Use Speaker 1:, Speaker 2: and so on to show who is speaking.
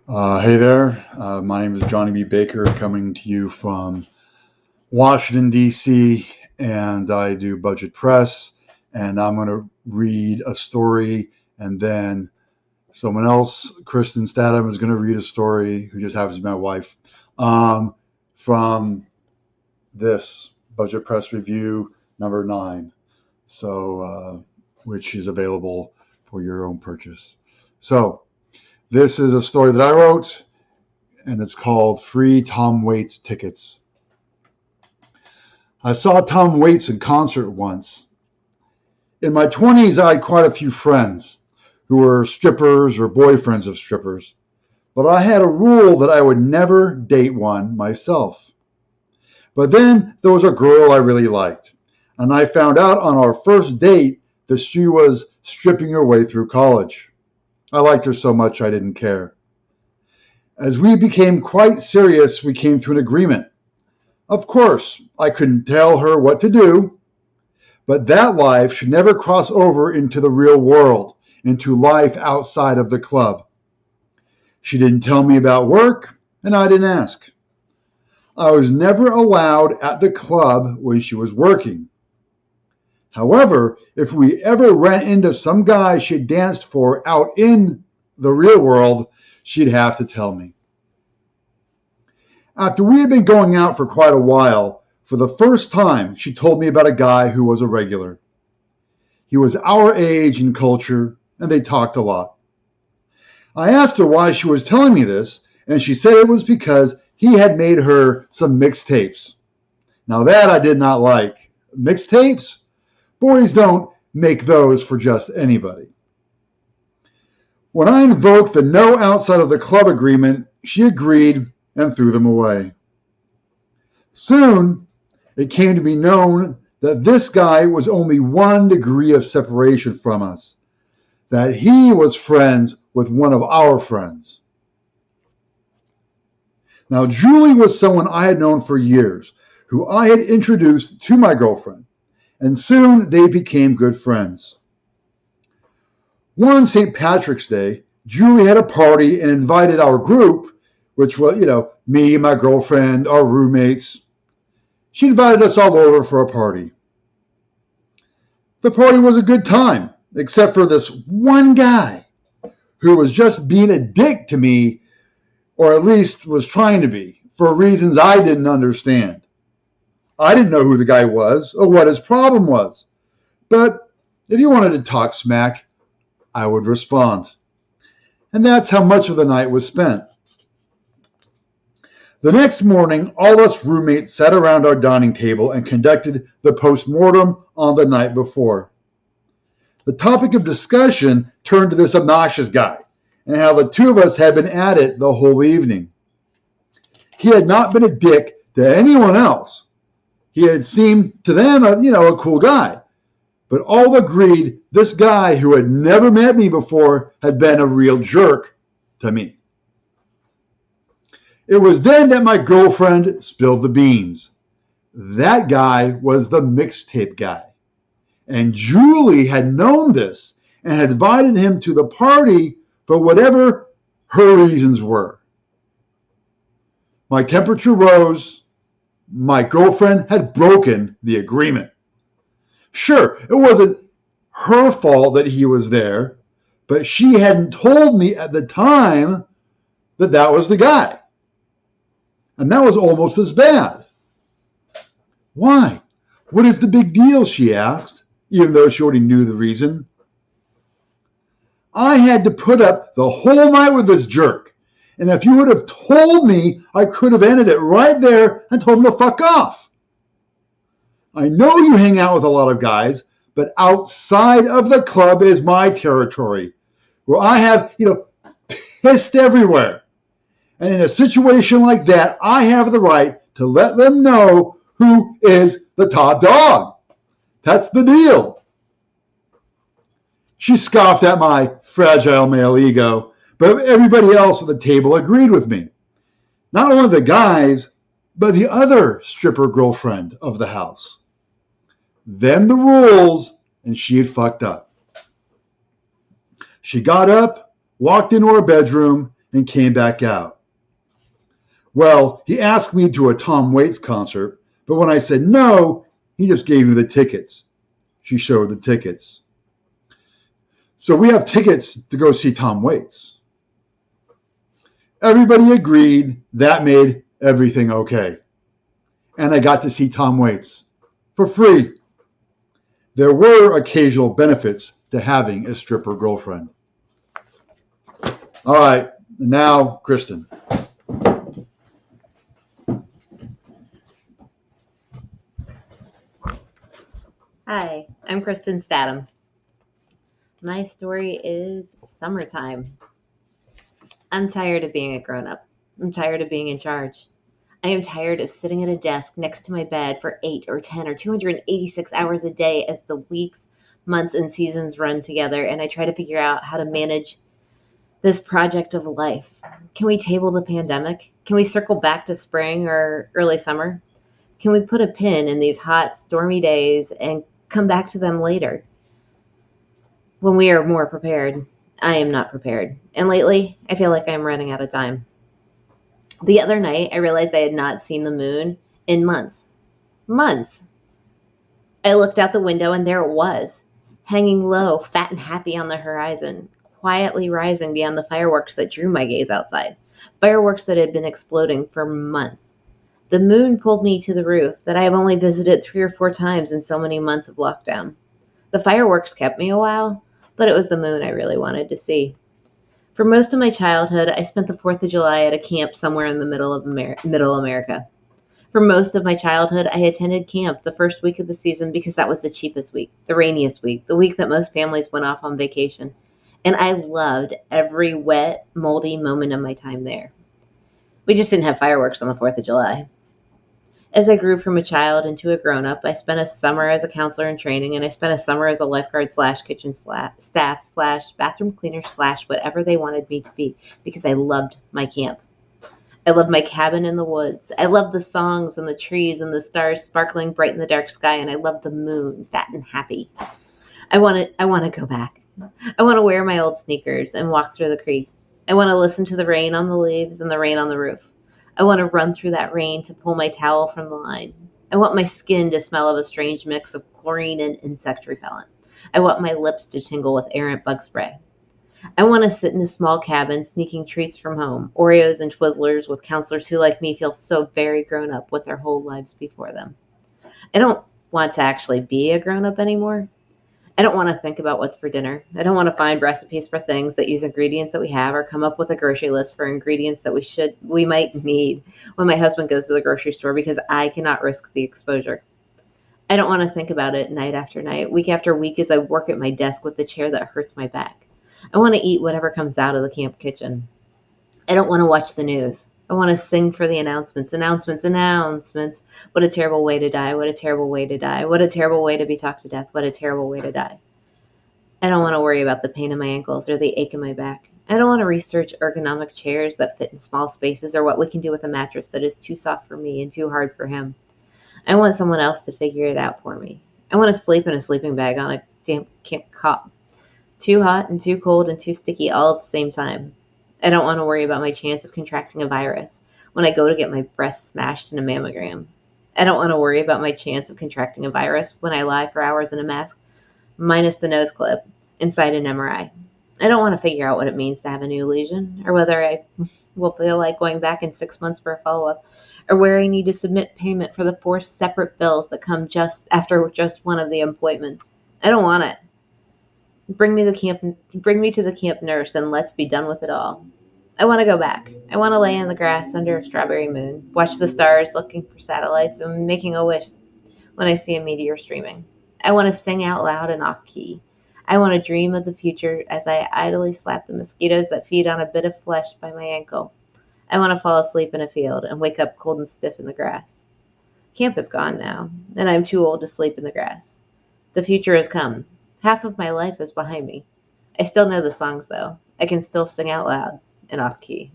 Speaker 1: Hey there. My name is Johnnie B. Baker, coming to you from Washington, D.C., and I do budget press. And I'm going to read a story, and then someone else, Kristin Stadum, is going to read a story, who just happens to be my wife, um, from this budget press review number 9, which is available for your own purchase. So, this is a story that I wrote, and it's called Free Tom Waits Tickets. I saw Tom Waits in concert once. In my 20s, I had quite a few friends who were strippers or boyfriends of strippers, but I had a rule that I would never date one myself. But then there was a girl I really liked, and I found out on our first date that she was stripping her way through college. I liked her so much I didn't care. As we became quite serious, we came to an agreement. Of course, I couldn't tell her what to do, but that life should never cross over into the real world, into life outside of the club. She didn't tell me about work, and I didn't ask. I was never allowed at the club when she was working. However, if we ever ran into some guy she danced for out in the real world, she'd have to tell me. After we had been going out for quite a while, for the first time, she told me about a guy who was a regular. He was our age and culture, and they talked a lot. I asked her why she was telling me this, and she said it was because he had made her some mixtapes. Now that I did not like. Mixtapes? Boys don't make those for just anybody. When I invoked the no outside of the club agreement, she agreed and threw them away. Soon, it came to be known that this guy was only 1 degree of separation from us, that he was friends with one of our friends. Now, Julie was someone I had known for years, who I had introduced to my girlfriend, and soon they became good friends. One St. Patrick's Day, Julie had a party and invited our group, which was, me, my girlfriend, our roommates. She invited us all over for a party. The party was a good time, except for this one guy who was just being a dick to me, or at least was trying to be, for reasons I didn't understand. I didn't know who the guy was or what his problem was, but if he wanted to talk smack, I would respond. And that's how much of the night was spent. The next morning, all us roommates sat around our dining table and conducted the post-mortem on the night before. The topic of discussion turned to this obnoxious guy and how the two of us had been at it the whole evening. He had not been a dick to anyone else. He had seemed to them a cool guy. But all agreed this guy who had never met me before had been a real jerk to me. It was then that my girlfriend spilled the beans. That guy was the mixtape guy. And Julie had known this and had invited him to the party for whatever her reasons were. My temperature rose. My girlfriend had broken the agreement. Sure, it wasn't her fault that he was there, but she hadn't told me at the time that that was the guy. And that was almost as bad. Why? What is the big deal, she asked, even though she already knew the reason. I had to put up the whole night with this jerk. And if you would have told me, I could have ended it right there and told him to fuck off. I know you hang out with a lot of guys, but outside of the club is my territory, where I have, pissed everywhere. And in a situation like that, I have the right to let them know who is the top dog. That's the deal. She scoffed at my fragile male ego, but everybody else at the table agreed with me. Not only the guys, but the other stripper girlfriend of the house. Then the rules, and she had fucked up. She got up, walked into her bedroom, and came back out. Well, he asked me to a Tom Waits concert, but when I said no, he just gave me the tickets. She showed the tickets. So we have tickets to go see Tom Waits. Everybody agreed. That made everything okay. And I got to see Tom Waits for free. There were occasional benefits to having a stripper girlfriend. All right, now, Kristin.
Speaker 2: Hi, I'm Kristin Stadum. My story is summertime. I'm tired of being a grown-up. I'm tired of being in charge. I am tired of sitting at a desk next to my bed for 8 or 10 or 286 hours a day as the weeks, months, and seasons run together, and I try to figure out how to manage this project of life. Can we table the pandemic? Can we circle back to spring or early summer? Can we put a pin in these hot, stormy days and come back to them later when we are more prepared? I am not prepared. And lately, I feel like I'm running out of time. The other night, I realized I had not seen the moon in months. Months. I looked out the window and there it was, hanging low, fat and happy on the horizon, quietly rising beyond the fireworks that drew my gaze outside. Fireworks that had been exploding for months. The moon pulled me to the roof that I have only visited 3 or 4 times in so many months of lockdown. The fireworks kept me a while, but it was the moon I really wanted to see. For most of my childhood, I spent the 4th of July at a camp somewhere in the middle America. For most of my childhood, I attended camp the first week of the season because that was the cheapest week, the rainiest week, the week that most families went off on vacation. And I loved every wet, moldy moment of my time there. We just didn't have fireworks on the 4th of July. As I grew from a child into a grown-up, I spent a summer as a counselor in training, and I spent a summer as a lifeguard slash kitchen staff slash bathroom cleaner slash whatever they wanted me to be because I loved my camp. I loved my cabin in the woods. I loved the songs and the trees and the stars sparkling bright in the dark sky, and I loved the moon, fat and happy. I want to go back. I want to wear my old sneakers and walk through the creek. I want to listen to the rain on the leaves and the rain on the roof. I want to run through that rain to pull my towel from the line. I want my skin to smell of a strange mix of chlorine and insect repellent. I want my lips to tingle with errant bug spray. I want to sit in a small cabin sneaking treats from home, Oreos and Twizzlers with counselors who, like me, feel so very grown up with their whole lives before them. I don't want to actually be a grown up anymore. I don't want to think about what's for dinner. I don't want to find recipes for things that use ingredients that we have or come up with a grocery list for ingredients that we might need when my husband goes to the grocery store because I cannot risk the exposure. I don't want to think about it night after night, week after week as I work at my desk with the chair that hurts my back. I want to eat whatever comes out of the camp kitchen. I don't want to watch the news. I want to sing for the announcements. Announcements. What a terrible way to die. What a terrible way to die. What a terrible way to be talked to death. What a terrible way to die. I don't want to worry about the pain in my ankles or the ache in my back. I don't want to research ergonomic chairs that fit in small spaces or what we can do with a mattress that is too soft for me and too hard for him. I want someone else to figure it out for me. I want to sleep in a sleeping bag on a damp camp cot. Too hot and too cold and too sticky all at the same time. I don't want to worry about my chance of contracting a virus when I go to get my breast smashed in a mammogram. I don't want to worry about my chance of contracting a virus when I lie for hours in a mask, minus the nose clip, inside an MRI. I don't want to figure out what it means to have a new lesion, or whether I will feel like going back in 6 months for a follow-up, or where I need to submit payment for the 4 separate bills that come just after just one of the appointments. I don't want it. Bring me to the camp nurse and let's be done with it all. I want to go back. I want to lay in the grass under a strawberry moon, watch the stars looking for satellites and making a wish when I see a meteor streaming. I want to sing out loud and off key. I want to dream of the future as I idly slap the mosquitoes that feed on a bit of flesh by my ankle. I want to fall asleep in a field and wake up cold and stiff in the grass. Camp is gone now, and I'm too old to sleep in the grass. The future has come. Half of my life is behind me. I still know the songs, though. I can still sing out loud and off key.